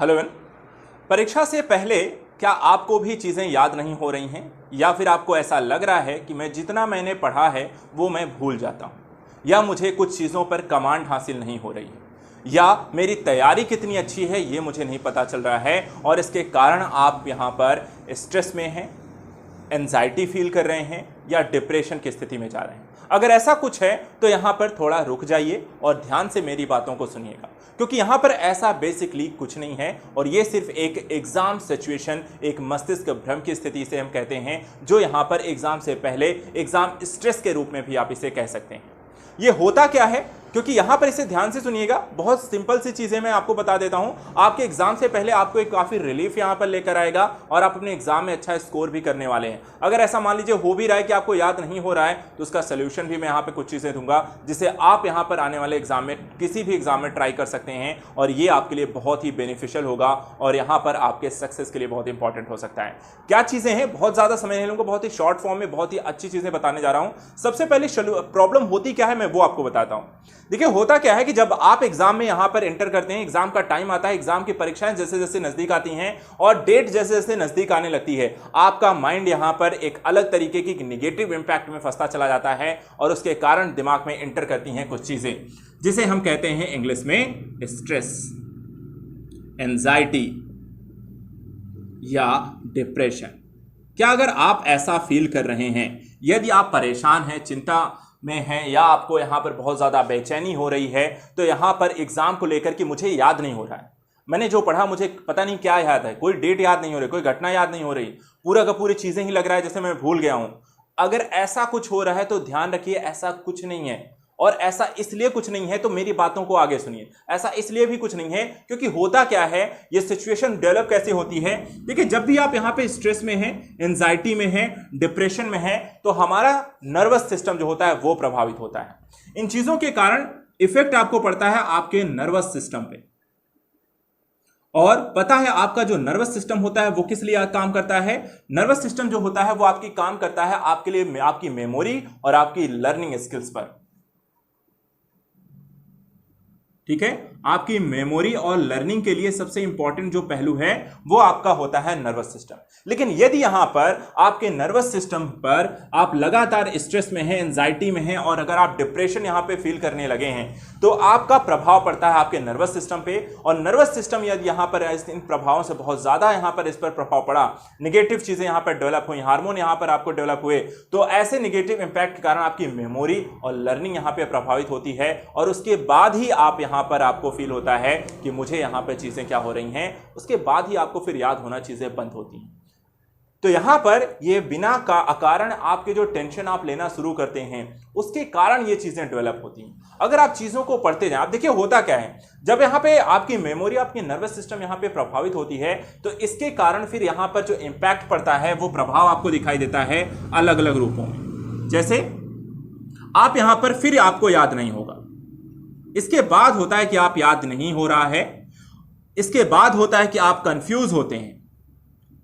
Hello Avon. परीक्षा से पहले क्या आपको भी चीज़ें याद नहीं हो रही हैं, या फिर आपको ऐसा लग रहा है कि मैं जितना मैंने पढ़ा है वो मैं भूल जाता हूँ, या मुझे कुछ चीज़ों पर कमांड हासिल नहीं हो रही है, या मेरी तैयारी कितनी अच्छी है ये मुझे नहीं पता चल रहा है और इसके कारण आप यहाँ पर स्ट्रेस में हैं, एंजाइटी फील कर रहे हैं या डिप्रेशन की स्थिति में जा रहे हैं? अगर ऐसा कुछ है तो यहाँ पर थोड़ा रुक जाइए और ध्यान से मेरी बातों को सुनिएगा, क्योंकि यहाँ पर ऐसा बेसिकली कुछ नहीं है और ये सिर्फ एक एग्जाम सिचुएशन, एक मस्तिष्क भ्रम की स्थिति से हम कहते हैं, जो यहाँ पर एग्जाम से पहले एग्जाम स्ट्रेस के रूप में भी आप इसे कह सकते हैं। ये होता क्या है, क्योंकि यहां पर इसे ध्यान से सुनिएगा, बहुत सिंपल सी चीजें मैं आपको बता देता हूं। आपके एग्जाम से पहले आपको एक काफी रिलीफ यहां पर लेकर आएगा और आप अपने एग्जाम में अच्छा स्कोर भी करने वाले हैं। अगर ऐसा मान लीजिए हो भी रहा है कि आपको याद नहीं हो रहा है, तो उसका सोल्यूशन भी मैं यहां पर कुछ चीजें दूंगा जिसे आप यहां पर आने वाले एग्जाम में, किसी भी एग्जाम में ट्राई कर सकते हैं और ये आपके लिए बहुत ही बेनिफिशियल होगा और यहां पर आपके सक्सेस के लिए बहुत इंपॉर्टेंट हो सकता है। क्या चीजें हैं, बहुत ज्यादा समय नहीं लूंगा, बहुत ही शॉर्ट फॉर्म में बहुत ही अच्छी चीजें बताने जा रहा हूं। सबसे पहले प्रॉब्लम होती क्या है मैं वो आपको बताता हूं। देखिए, होता क्या है कि जब आप एग्जाम में यहां पर एंटर करते हैं, एग्जाम का टाइम आता है, एग्जाम की परीक्षाएं जैसे जैसे नजदीक आती हैं और डेट जैसे जैसे नजदीक आने लगती है, आपका माइंड यहां पर एक अलग तरीके की नेगेटिव इंपैक्ट में फंसता चला जाता है और उसके कारण दिमाग में एंटर करती हैं कुछ चीजें जिसे हम कहते हैं इंग्लिश में स्ट्रेस, एंजाइटी या डिप्रेशन। क्या अगर आप ऐसा फील कर रहे हैं, यदि आप परेशान हैं, चिंता में हैं, या आपको यहां पर बहुत ज्यादा बेचैनी हो रही है, तो यहां पर एग्जाम को लेकर कि मुझे याद नहीं हो रहा है, मैंने जो पढ़ा मुझे पता नहीं क्या याद है, कोई डेट याद नहीं हो रही, कोई घटना याद नहीं हो रही, पूरा का पूरी चीजें ही लग रहा है जैसे मैं भूल गया हूं। अगर ऐसा कुछ हो रहा है तो ध्यान रखिए, ऐसा कुछ नहीं है। और ऐसा इसलिए कुछ नहीं है तो मेरी बातों को आगे सुनिए, ऐसा इसलिए भी कुछ नहीं है क्योंकि होता क्या है, ये सिचुएशन डेवलप कैसे होती है। देखिए, जब भी आप यहां पे स्ट्रेस में हैं, एंजाइटी में हैं, डिप्रेशन में हैं, तो हमारा नर्वस सिस्टम जो होता है वो प्रभावित होता है। इन चीजों के कारण इफेक्ट आपको पड़ता है आपके नर्वस सिस्टम पे। और पता है आपका जो नर्वस सिस्टम होता है वो किस लिए काम करता है? नर्वस सिस्टम जो होता है वो आपकी काम करता है आपके लिए, आपकी मेमोरी और आपकी लर्निंग स्किल्स पर। ठीक है, आपकी मेमोरी और लर्निंग के लिए सबसे इंपॉर्टेंट जो पहलू है वो आपका होता है नर्वस सिस्टम। लेकिन यदि यहां पर आपके नर्वस सिस्टम पर आप लगातार स्ट्रेस में हैं, एंजाइटी में हैं और अगर आप डिप्रेशन यहां पे फील करने लगे हैं, तो आपका प्रभाव पड़ता है आपके नर्वस सिस्टम पे। और नर्वस सिस्टम यदि यहां पर इन प्रभावों से बहुत ज्यादा यहां पर इस पर प्रभाव पड़ा, निगेटिव चीजें यहां पर डेवलप हुई, हार्मोन यहां पर आपको डेवलप हुए, तो ऐसे निगेटिव इंपैक्ट के कारण आपकी मेमोरी और लर्निंग यहां पर प्रभावित होती है और उसके बाद ही आप यहां पर आपको फील होता है कि मुझे यहां पर चीजें क्या हो रही हैं, उसके बाद ही आपको फिर याद होना चीजें बंद होती हैं। तो यहां पर ये बिना का अकारण आपके जो टेंशन आप लेना शुरू करते हैं उसके कारण ये चीजें डेवलप होती हैं। अगर आप चीजों को पढ़ते जाएं, आप देखिए होता क्या है, जब यहां पे आपकी मेमोरी, आपकी नर्वस सिस्टम यहां पे प्रभावित होती है तो इसके कारण फिर यहां पर जो इंपैक्ट पड़ता है वो प्रभाव आपको दिखाई देता है अलग अलग रूपों में। जैसे आप यहां पर फिर आपको याद नहीं होगा, इसके बाद होता है कि आप याद नहीं हो रहा है, इसके बाद होता है कि आप कंफ्यूज होते हैं,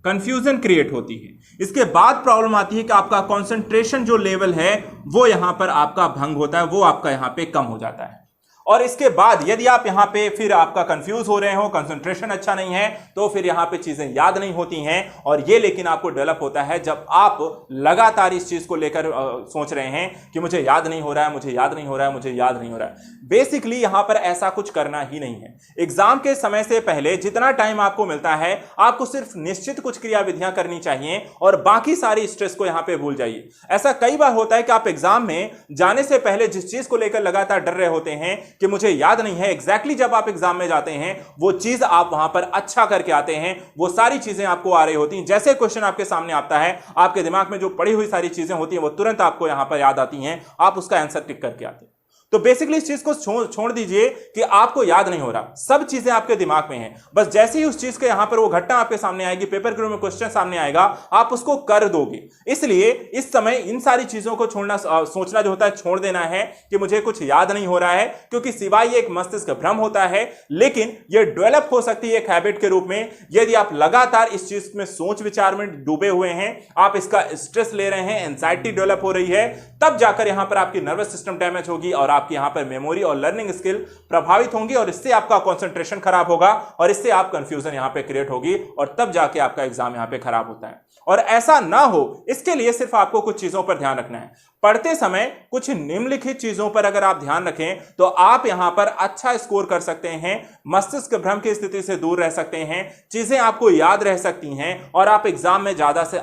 कंफ्यूजन क्रिएट होती है, इसके बाद प्रॉब्लम आती है कि आपका कंसंट्रेशन जो लेवल है वो यहां पर आपका भंग होता है, वो आपका यहां पे कम हो जाता है। और इसके बाद यदि आप यहां पे फिर आपका कंफ्यूज हो रहे हो, कंसंट्रेशन अच्छा नहीं है, तो फिर यहां पे चीजें याद नहीं होती हैं। और ये लेकिन आपको डेवलप होता है जब आप लगातार इस चीज को लेकर सोच रहे हैं कि मुझे याद नहीं हो रहा है, मुझे याद नहीं हो रहा है, मुझे याद नहीं हो रहा है। बेसिकली यहां पर ऐसा कुछ करना ही नहीं है। एग्जाम के समय से पहले जितना टाइम आपको मिलता है, आपको सिर्फ निश्चित कुछ क्रियाविधियां करनी चाहिए और बाकी सारी स्ट्रेस को यहां पे भूल जाइए। ऐसा कई बार होता है कि आप एग्जाम में जाने से पहले जिस चीज को लेकर लगातार डर रहे होते हैं कि मुझे याद नहीं है, एग्जैक्टली जब आप एग्जाम में जाते हैं वो चीज आप वहां पर अच्छा करके आते हैं, वो सारी चीजें आपको आ रही होती हैं। जैसे क्वेश्चन आपके सामने आता है, आपके दिमाग में जो पड़ी हुई सारी चीजें होती हैं वो तुरंत आपको यहां पर याद आती हैं, आप उसका आंसर टिक करके आते हैं। तो बेसिकली इस चीज को छोड़ दीजिए कि आपको याद नहीं हो रहा, सब चीजें आपके दिमाग में हैं। बस जैसे ही उस चीज के यहां पर वो घटना आपके सामने आएगी, पेपर के रूप में क्वेश्चन सामने आएगा, आप उसको कर दोगे। इसलिए इस समय इन सारी चीजों को छोड़ना, सोचना जो होता है छोड़ देना है कि मुझे कुछ याद नहीं हो रहा है, क्योंकि सिवाय ये एक मस्तिष्क भ्रम होता है, लेकिन ये डेवलप हो सकती है एक हैबिट के रूप में। यदि आप लगातार इस चीज में सोच विचार में डूबे हुए हैं, आप इसका स्ट्रेस ले रहे हैं, एंजाइटी डेवलप हो रही है, तब जाकर यहां पर आपकी नर्वस सिस्टम डैमेज होगी और आपकी यहां पर मेमोरी और लर्निंग स्किल प्रभावित होंगी और इससे आपका कंसंट्रेशन खराब होगा और इससे आप कंफ्यूजन यहां पे क्रिएट होगी और तब जाके आपका एग्जाम यहां पे खराब होता है। और ऐसा ना हो इसके लिए सिर्फ आपको कुछ चीजों पर ध्यान रखना है। पढ़ते समय कुछ निम्नलिखित चीजों पर अगर आप ध्यान रखें तो आप यहां पर अच्छा स्कोर कर सकते हैं, मस्तिष्क भ्रम की स्थिति से दूर रह सकते हैं, चीजें आपको याद रह सकती हैं और आप एग्जाम में ज्यादा से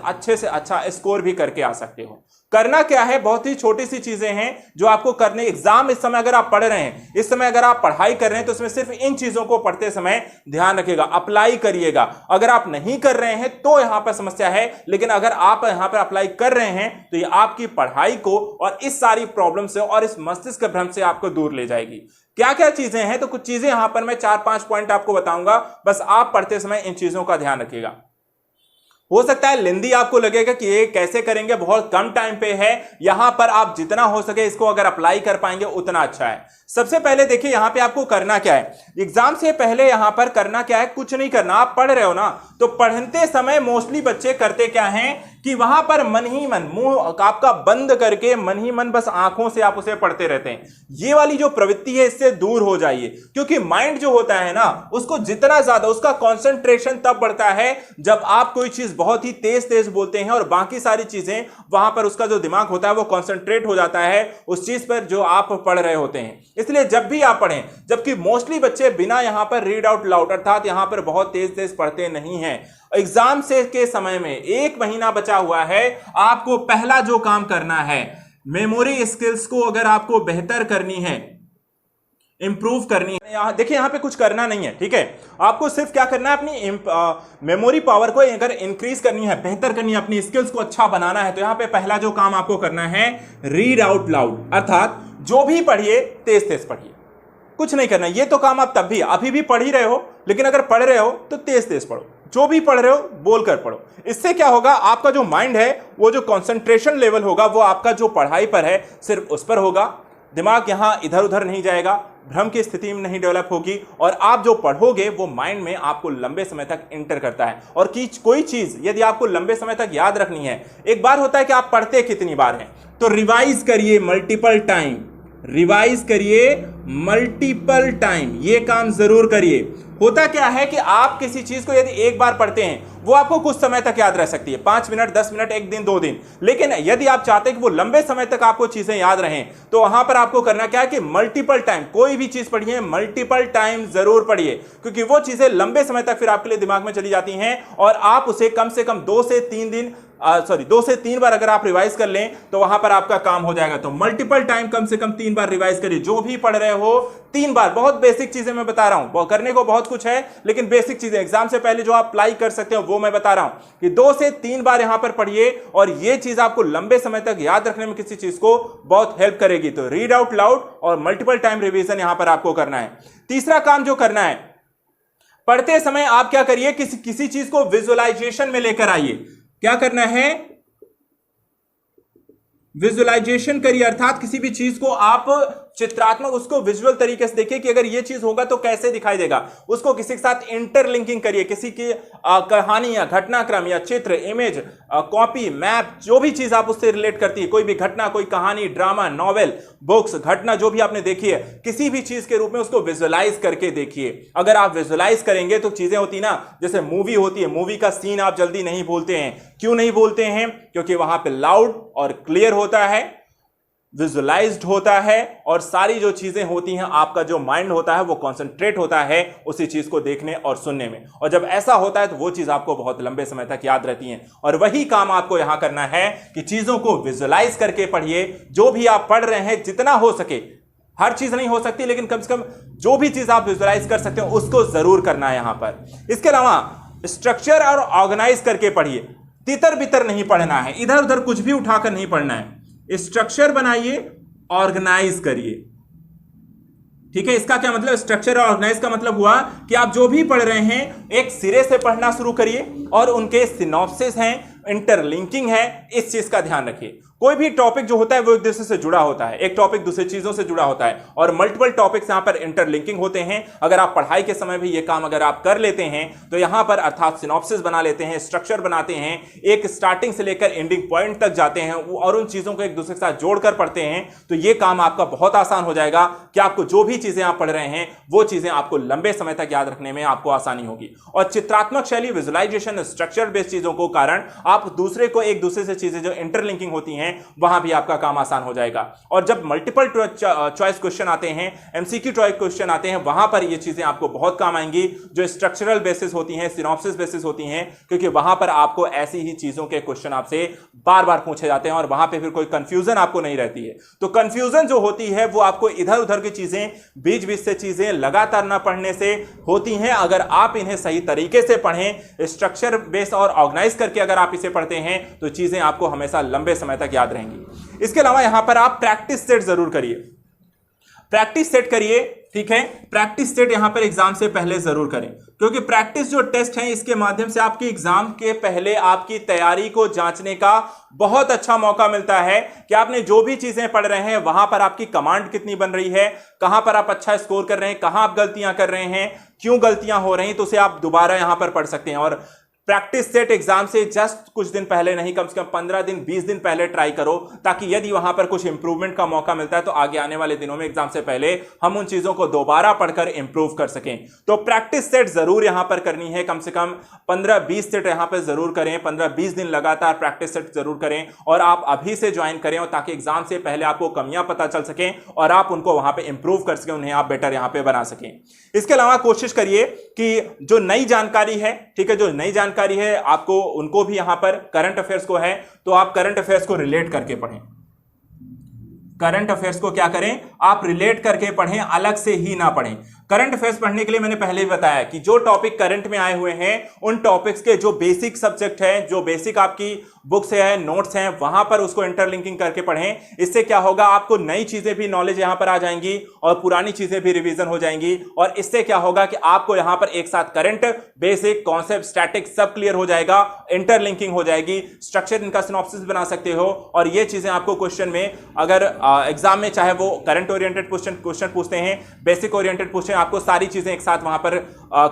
अच्छा स्कोर भी करके आ सकते हो। करना क्या है, बहुत ही छोटी सी चीजें हैं जो आपको करने। एग्जाम इस समय अगर आप पढ़ रहे हैं, इस समय अगर आप पढ़ाई कर रहे हैं तो इसमें सिर्फ इन चीजों को पढ़ते समय ध्यान रखिएगा, अप्लाई करिएगा। अगर आप नहीं कर रहे हैं तो यहां पर समस्या है, लेकिन अगर आप यहां पर अप्लाई कर रहे हैं तो ये आपकी पढ़ाई को और इस सारी प्रॉब्लम से और इस मस्तिष्क भ्रम से आपको दूर ले जाएगी। क्या क्या चीजें हैं, तो कुछ चीजें यहां पर मैं 4-5 पॉइंट आपको बताऊंगा, बस आप पढ़ते समय इन चीजों का ध्यान रखिएगा। हो सकता है लेंदी आपको लगेगा कि ये कैसे करेंगे, बहुत कम टाइम पे है, यहां पर आप जितना हो सके इसको अगर अप्लाई कर पाएंगे उतना अच्छा है। सबसे पहले देखिए यहां पे आपको करना क्या है, एग्जाम से पहले यहां पर करना क्या है, कुछ नहीं करना। आप पढ़ रहे हो ना, तो पढ़ते समय मोस्टली बच्चे करते क्या हैं कि वहां पर मन ही मन, मुंह आपका बंद करके मन ही मन बस आंखों से आप उसे पढ़ते रहते हैं। ये वाली जो प्रवृत्ति है इससे दूर हो जाइए, क्योंकि माइंड जो होता है ना उसको जितना ज्यादा, उसका कंसंट्रेशन तब बढ़ता है जब आप कोई चीज बहुत ही तेज तेज बोलते हैं और बाकी सारी चीजें वहां पर उसका जो दिमाग होता है वो कंसंट्रेट हो जाता है उस चीज पर जो आप पढ़ रहे होते हैं। इसलिए जब भी आप पढ़ें, जबकि मोस्टली बच्चे बिना यहां पर रीड आउट लाउड अर्थात यहां पर बहुत तेज तेज पढ़ते नहीं हैं। एग्जाम से के समय में 1 महीना बचा हुआ है, आपको पहला जो काम करना है, मेमोरी स्किल्स को अगर आपको बेहतर करनी है, इंप्रूव करनी है। यहां देखिए, यहां पे कुछ करना नहीं है, ठीक है। आपको सिर्फ क्या करना है, अपनी मेमोरी पावर को अगर इंक्रीज करनी है, बेहतर करनी है, अपनी स्किल्स को अच्छा बनाना है, तो यहां पे पहला जो काम आपको करना है, रीड आउट लाउड, अर्थात जो भी पढ़िए तेज तेज पढ़िए, कुछ नहीं करना। ये तो काम आप तब भी, अभी भी पढ़ ही रहे हो, लेकिन अगर पढ़ रहे हो तो तेज तेज पढ़ो, जो भी पढ़ रहे हो बोलकर पढ़ो। इससे क्या होगा, आपका जो माइंड है वो जो कंसंट्रेशन लेवल होगा वो आपका जो पढ़ाई पर है सिर्फ उस पर होगा, दिमाग यहां इधर उधर नहीं जाएगा, भ्रम की स्थिति में नहीं डेवलप होगी और आप जो पढ़ोगे वो माइंड में आपको लंबे समय तक एंटर करता है। और कोई चीज यदि आपको लंबे समय तक याद रखनी है, एक बार होता है कि आप पढ़ते कितनी बार हैं, तो रिवाइज करिए मल्टीपल टाइम, रिवाइज करिए मल्टीपल टाइम, ये काम जरूर करिए। होता क्या है कि आप किसी चीज को यदि एक बार पढ़ते हैं वो आपको कुछ समय तक याद रह सकती है, 5 मिनट, 10 मिनट, 1 दिन, 2 दिन, लेकिन यदि आप चाहते हैं कि वो लंबे समय तक आपको चीजें याद रहें तो वहां पर आपको करना क्या है कि मल्टीपल टाइम, कोई भी चीज पढ़िए मल्टीपल टाइम जरूर पढ़िए, क्योंकि वो चीजें लंबे समय तक फिर आपके लिए दिमाग में चली जाती हैं और आप उसे कम से कम 2 से 3 बार अगर आप रिवाइज कर लें तो वहां पर आपका काम हो जाएगा। तो मल्टीपल टाइम कम से कम 3 बार रिवाइज करिए, जो भी पढ़ रहे हो 3 बार। बहुत बेसिक चीजें मैं बता रहा हूं, करने को बहुत कुछ है, लेकिन बेसिक चीजें एग्जाम से पहले जो आप अप्लाई कर सकते हो वो मैं बता रहा हूं कि 2 से 3 बार यहां पर पढ़िए और ये चीज आपको लंबे समय तक याद रखने में किसी चीज को बहुत हेल्प करेगी। तो रीड आउट लाउड और मल्टीपल टाइम रिवीजन यहां पर आपको करना है। तीसरा काम जो करना है, पढ़ते समय आप क्या करिए, किसी चीज को विजुअलाइजेशन में लेकर आइए। क्या करना है, विजुअलाइजेशन करिए, अर्थात किसी भी चीज को आप चित्रात्मक, उसको विजुअल तरीके से देखिए कि अगर ये चीज होगा तो कैसे दिखाई देगा। उसको किसी के साथ इंटरलिंकिंग करिए, किसी की कहानी या घटनाक्रम या चित्र, इमेज, कॉपी, मैप, जो भी चीज आप उससे रिलेट करती है, कोई भी घटना, कोई कहानी, ड्रामा, नॉवेल, बुक्स, घटना जो भी आपने देखी है, किसी भी चीज के रूप में उसको विजुअलाइज करके देखिए। अगर आप विजुअलाइज करेंगे तो चीजें होती ना, जैसे मूवी होती है, मूवी का सीन आप जल्दी नहीं भूलते हैं। क्यों नहीं भूलते हैं? क्योंकि वहां पे लाउड और क्लियर होता है, विजुअलाइज्ड होता है और सारी जो चीजें होती हैं, आपका जो माइंड होता है वो कंसंट्रेट होता है उसी चीज को देखने और सुनने में। और जब ऐसा होता है तो वो चीज आपको बहुत लंबे समय तक याद रहती है। और वही काम आपको यहां करना है कि चीजों को विजुअलाइज करके पढ़िए। जो भी आप पढ़ रहे हैं जितना हो सके, हर चीज नहीं हो सकती लेकिन कम से कम जो भी चीज आप विजुअलाइज कर सकते हो उसको जरूर करना है यहां पर। इसके अलावा स्ट्रक्चर और ऑर्गेनाइज करके पढ़िए, तितर बितर नहीं पढ़ना है, इधर उधर कुछ भी उठाकर नहीं पढ़ना है। स्ट्रक्चर बनाइए, ऑर्गेनाइज करिए। ठीक है, इसका क्या मतलब, स्ट्रक्चर और ऑर्गेनाइज का मतलब हुआ कि आप जो भी पढ़ रहे हैं एक सिरे से पढ़ना शुरू करिए और उनके सिनॉप्सिस हैं, इंटरलिंकिंग है, इस चीज का ध्यान रखिए। कोई भी टॉपिक जो होता है वो एक दूसरे से जुड़ा होता है, एक टॉपिक दूसरी चीजों से जुड़ा होता है और मल्टीपल टॉपिक्स यहां पर इंटरलिंकिंग होते हैं। अगर आप पढ़ाई के समय भी ये काम अगर आप कर लेते हैं तो यहां पर अर्थात सिनॉप्सिस बना लेते हैं, स्ट्रक्चर बनाते हैं, एक स्टार्टिंग से लेकर एंडिंग पॉइंट तक जाते हैं और उन चीजों को एक दूसरे के साथ जोड़कर पढ़ते हैं, तो ये काम आपका बहुत आसान हो जाएगा कि आपको जो भी चीजें आप पढ़ रहे हैं वो चीजें आपको लंबे समय तक याद रखने में आपको आसानी होगी। और चित्रात्मक शैली, विजुअलाइजेशन, स्ट्रक्चर बेस्ड चीजों को कारण आप दूसरे को एक दूसरे से चीजें जो इंटरलिंकिंग होती हैं वहां भी आपका काम आसान हो जाएगा। और जब मल्टीपल चॉइस क्वेश्चन आते हैं, एमसीक्यू चॉइस क्वेश्चन आते हैं, वहां पर ये चीजें आपको बहुत काम आएंगी जो स्ट्रक्चरल बेसिस होती हैं, सिनॉप्सिस बेसिस होती हैं, क्योंकि वहां पर आपको ऐसी ही चीजों के क्वेश्चन आपसे बार बार पूछे जाते हैं और वहां पे फिर कोई कंफ्यूजन आपको नहीं रहती है। तो कंफ्यूजन जो होती है वो आपको इधर उधर की चीजें, बीच बीच से चीजें लगातार ना पढ़ने से होती हैं। अगर आप इन्हें सही तरीके से पढ़ें, स्ट्रक्चर बेस और ऑर्गेनाइज करके अगर आप इसे पढ़ते हैं तो चीजें आपको हमेशा लंबे समय तक याद रहेंगी। इसके अलावा यहां पर आप प्रैक्टिस सेट जरूर करिए, प्रैक्टिस सेट करिए, ठीक है। प्रैक्टिस सेट यहां पर एग्जाम से पहले जरूर करें, क्योंकि प्रैक्टिस जो टेस्ट है इसके माध्यम से आपकी एग्जाम के पहले आपकी तैयारी को जांचने का बहुत अच्छा मौका मिलता है कि आपने जो भी चीजें पढ़ रहे हैं वहां पर आपकी कमांड कितनी बन रही है, कहां पर आप अच्छा स्कोर कर रहे हैं, कहां आप गलतियां कर रहे हैं, क्यों गलतियां हो रही हैं, तो उसे आप दोबारा यहां पर पढ़ सकते हैं। और प्रैक्टिस सेट एग्जाम से जस्ट कुछ दिन पहले नहीं, कम से कम 15 दिन 20 दिन पहले ट्राई करो, ताकि यदि वहां पर कुछ इंप्रूवमेंट का मौका मिलता है तो आगे आने वाले दिनों में एग्जाम से पहले हम उन चीजों को दोबारा पढ़कर इंप्रूव कर सकें। तो प्रैक्टिस सेट जरूर यहां पर करनी है, कम से कम 15-20 सेट यहां पर जरूर करें, 15-20 दिन लगातार प्रैक्टिस सेट जरूर करें और आप अभी से ज्वाइन करें, और ताकि एग्जाम से पहले आपको कमियां पता चल सकें और आप उनको वहां पर इंप्रूव कर सकें, उन्हें आप बेटर यहां पर बना सकें। इसके अलावा कोशिश करिए कि जो नई जानकारी है, ठीक है, जो नई जानकारी है आपको उनको भी यहां पर करंट अफेयर्स को है तो आप करंट अफेयर्स को रिलेट करके पढ़ें। करंट अफेयर्स को क्या करें, आप रिलेट करके पढ़ें, अलग से ही ना पढ़ें। करंट अफेयर्स पढ़ने के लिए मैंने पहले ही बताया कि जो टॉपिक करंट में आए हुए हैं उन टॉपिक्स के जो बेसिक सब्जेक्ट है, जो बेसिक आपकी बुक्स है, नोट्स हैं, वहां पर उसको इंटरलिंकिंग करके पढ़ें। इससे क्या होगा, आपको नई चीजें भी नॉलेज यहां पर आ जाएंगी और पुरानी चीजें भी रिवीजन हो जाएंगी। और इससे क्या होगा कि आपको यहां पर एक साथ करंट, बेसिक, कॉन्सेप्ट, स्टैटिक सब क्लियर हो जाएगा, इंटरलिंकिंग हो जाएगी, स्ट्रक्चर इनका सिनॉप्सिस बना सकते हो। और ये चीजें आपको क्वेश्चन में अगर एग्जाम में चाहे वो करंट ओरिएंटेड क्वेश्चन पूछते हैं, बेसिक ओरिएंटेड पूछते हैं, आपको सारी चीजें एक साथ वहां पर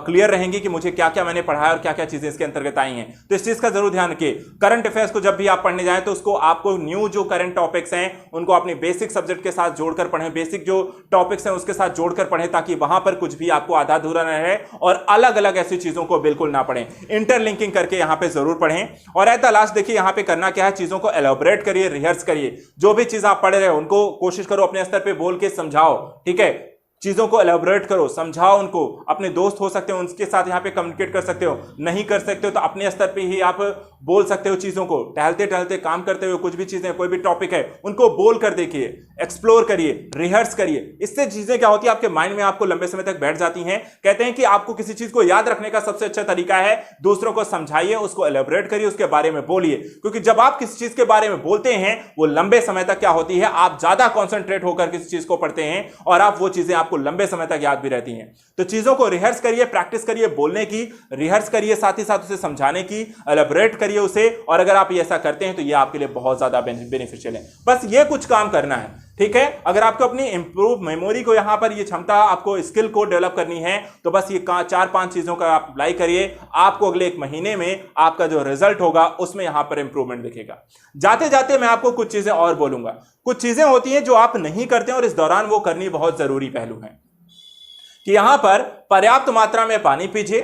क्लियर रहेंगी कि मुझे क्या क्या मैंने पढ़ा है और क्या क्या चीजें इसके अंतर्गत आई हैं। तो इस चीज का जरूर ध्यान रखिए। करंट अफेयर्स को जब भी आप पढ़ने जाएं तो उसको आपको न्यू जो करंट टॉपिक्स हैं उनको अपनी बेसिक सब्जेक्ट के साथ जोड़कर पढ़ें, बेसिक जो टॉपिक्स हैं उसके साथ जोड़कर पढ़ें, ताकि वहां पर कुछ भी आपको आधा अधूरा न रहे और अलग अलग ऐसी चीजों को बिल्कुल ना पढ़ें। इंटरलिंकिंग करके यहां पे जरूर पढ़ें। और एट द लास्ट देखिए यहां पे करना क्या है, चीजों को एलैबोरेट करिए, रिहर्स करिए। जो भी चीज आप पढ़ रहे हो उनको कोशिश करो अपने स्तर पे बोल के समझाओ, ठीक है। चीजों को एलैबोरेट करो, समझाओ उनको। अपने दोस्त हो सकते हो उनके साथ यहाँ पे कम्युनिकेट कर सकते हो, नहीं कर सकते हो तो अपने स्तर पे ही आप बोल सकते हो चीजों को। टहलते टहलते काम करते हुए कुछ भी चीजें, कोई भी टॉपिक है उनको बोल कर देखिए, एक्सप्लोर करिए, रिहर्स करिए। इससे चीजें क्या होती है, आपके माइंड में आपको लंबे समय तक बैठ जाती हैं। कहते हैं कि आपको किसी चीज को याद रखने का सबसे अच्छा तरीका है दूसरों को समझाइए, उसको एलैबोरेट करिए, उसके बारे में बोलिए। क्योंकि जब आप किसी चीज के बारे में बोलते हैं वो लंबे समय तक क्या होती है, आप ज्यादा कॉन्सेंट्रेट होकर किसी चीज को पढ़ते हैं और आप वो चीजें आपको लंबे समय तक याद भी रहती हैं। तो चीजों को रिहर्स करिए, प्रैक्टिस करिए, बोलने की रिहर्स करिए, साथ ही साथ उसे समझाने की, एलैबोरेट करिए उसे। और अगर आप ऐसा करते हैं तो ये आपके लिए बहुत ज्यादा बेनिफिशियल है। बस ये कुछ काम करना है, ठीक है। अगर आपको अपनी इंप्रूव मेमोरी को यहां पर ये क्षमता, आपको स्किल को डेवलप करनी है तो बस ये 4-5 चीजों का आप अप्लाई करिए। आपको अगले 1 महीने में आपका जो रिजल्ट होगा उसमें यहां पर इंप्रूवमेंट दिखेगा। जाते जाते मैं आपको कुछ चीजें और बोलूंगा। कुछ चीजें होती हैं जो आप नहीं करते और इस दौरान वो करनी बहुत जरूरी पहलू है कि यहां पर पर्याप्त मात्रा में पानी पीजिए,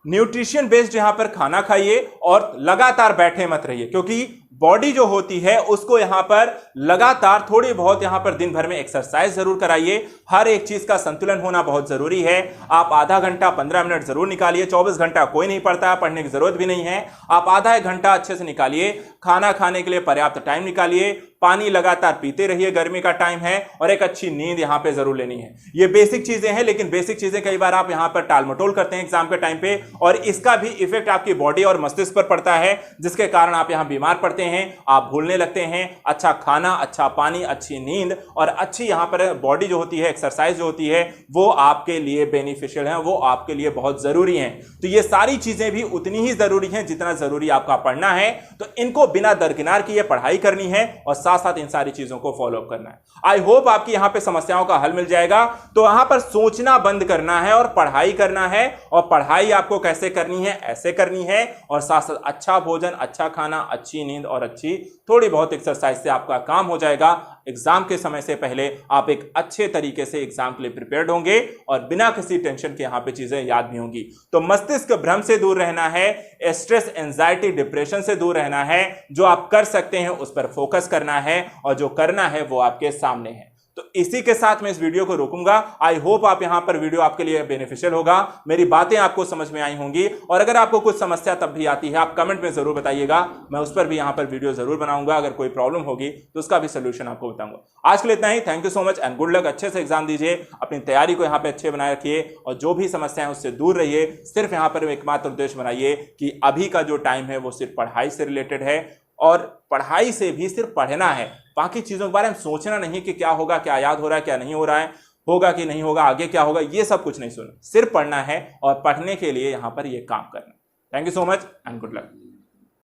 न्यूट्रिशन बेस्ड यहां पर खाना खाइए और लगातार बैठे मत रहिए, क्योंकि बॉडी जो होती है उसको यहां पर लगातार थोड़ी बहुत यहां पर दिन भर में एक्सरसाइज जरूर कराइए। हर एक चीज का संतुलन होना बहुत जरूरी है। आप आधा घंटा 15 मिनट जरूर निकालिए। 24 घंटा कोई नहीं पढ़ता, पढ़ने की जरूरत भी नहीं है। आप आधा 1 घंटा अच्छे से निकालिए, खाना खाने के लिए पर्याप्त टाइम निकालिए, पानी लगातार पीते रहिए, गर्मी का टाइम है, और एक अच्छी नींद यहां पे जरूर लेनी है। ये बेसिक चीजें हैं, लेकिन बेसिक चीजें कई बार आप यहां पर टालमटोल करते हैं एग्जाम के टाइम पे, और इसका भी इफेक्ट आपकी बॉडी और मस्तिष्क पर पड़ता है, जिसके कारण आप यहां बीमार पड़ते हैं, आप भूलने लगते हैं। अच्छा खाना, अच्छा पानी, अच्छी नींद और अच्छी यहां पर बॉडी जो होती है, एक्सरसाइज जो होती है, वो आपके लिए बेनिफिशियल है, वो आपके लिए बहुत जरूरी है। तो ये सारी चीजें भी उतनी ही जरूरी हैं जितना जरूरी आपका पढ़ना है। तो इनको बिना दरकिनार किए पढ़ाई करनी है और साथ साथ इन सारी चीजों को फॉलो अप करना है। आई होप आपकी यहां पे समस्याओं का हल मिल जाएगा। तो यहां पर सोचना बंद करना है और पढ़ाई करना है, और पढ़ाई आपको कैसे करनी है, ऐसे करनी है, और साथ साथ अच्छा भोजन, अच्छा खाना, अच्छी नींद और अच्छी थोड़ी बहुत एक्सरसाइज से आपका काम हो जाएगा। एग्जाम के समय से पहले आप एक अच्छे तरीके से एग्जाम के लिए प्रिपेयर्ड होंगे और बिना किसी टेंशन के यहां पे चीजें याद भी होंगी। तो मस्तिष्क भ्रम से दूर रहना है, स्ट्रेस, एंजाइटी, डिप्रेशन से दूर रहना है। जो आप कर सकते हैं उस पर फोकस करना है, और जो करना है वो आपके सामने है। तो इसी के साथ मैं इस वीडियो को रोकूंगा। आई होप आप यहां पर वीडियो आपके लिए बेनिफिशियल होगा, मेरी बातें आपको समझ में आई होंगी, और अगर आपको कुछ समस्या तब भी आती है आप कमेंट में जरूर बताइएगा, मैं उस पर भी यहां पर वीडियो जरूर बनाऊंगा। अगर कोई प्रॉब्लम होगी तो उसका भी सोल्यूशन आपको बताऊंगा। आज के लिए इतना ही। Thank you so much and good luck. अच्छे से एग्जाम दीजिए, अपनी तैयारी को यहां पर अच्छे बनाए रखिए, और जो भी समस्या है उससे दूर रहिए। सिर्फ यहां पर एकमात्र उद्देश्य बनाइए कि अभी का जो टाइम है वो सिर्फ पढ़ाई से रिलेटेड है, और पढ़ाई से भी सिर्फ पढ़ना है, बाकी चीजों के बारे में सोचना नहीं कि क्या होगा, क्या याद हो रहा है, क्या नहीं हो रहा है, होगा कि नहीं होगा, आगे क्या होगा, ये सब कुछ नहीं सुनना। सिर्फ पढ़ना है और पढ़ने के लिए यहां पर ये काम करना। Thank you so much and good luck.